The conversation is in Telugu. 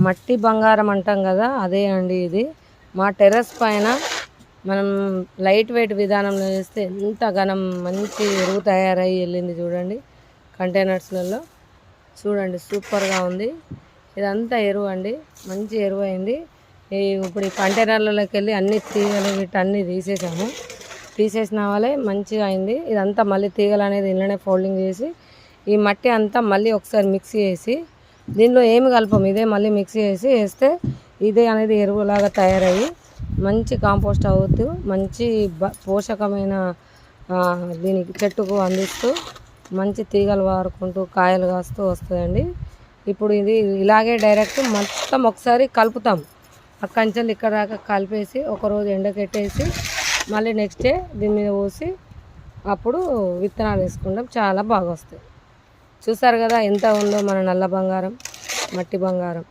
మట్టి బంగారం అంటాం కదా, అదే అండి ఇది. మా టెర్రస్ పైన మనం లైట్ వెయిట్ విధానంలో చేస్తే ఎంత ఘనం మంచి ఎరువు తయారయ్యి వెళ్ళింది చూడండి. కంటైనర్స్లలో చూడండి, సూపర్గా ఉంది. ఇదంతా ఎరువు అండి, మంచి ఎరువు అయింది. ఇప్పుడు ఈ కంటైనర్లలోకి వెళ్ళి అన్ని తీగలు వీటన్నీ తీసేసిన వాళ్ళే మంచిగా అయింది. ఇదంతా మళ్ళీ తీగలు అనేది ఇళ్ళనే ఫోల్డింగ్ చేసి ఈ మట్టి అంతా మళ్ళీ ఒకసారి మిక్స్ చేసి, దీనిలో ఏమి కలపం, ఇదే మళ్ళీ మిక్స్ చేసి వేస్తే ఇదే అనేది ఎరువులాగా తయారయ్యి మంచి కాంపోస్ట్ అవుతూ మంచి పోషకమైన దీనికి చెట్టుకు అందిస్తూ మంచి తీగలు వారుకుంటూ కాయలు కాస్తూ వస్తుందండి. ఇప్పుడు ఇది ఇలాగే డైరెక్ట్ మొత్తం ఒకసారి కలుపుతాం. అక్కడి నుంచి ఇక్కడ దాకా కలిపేసి ఒకరోజు ఎండకెట్టేసి మళ్ళీ నెక్స్ట్ డే దీని మీద పోసి అప్పుడు విత్తనాలు వేసుకుంటాం. చాలా బాగా వస్తాయి. చూసారు కదా ఎంత ఉందో మన నల్ల బంగారం, మట్టి బంగారం.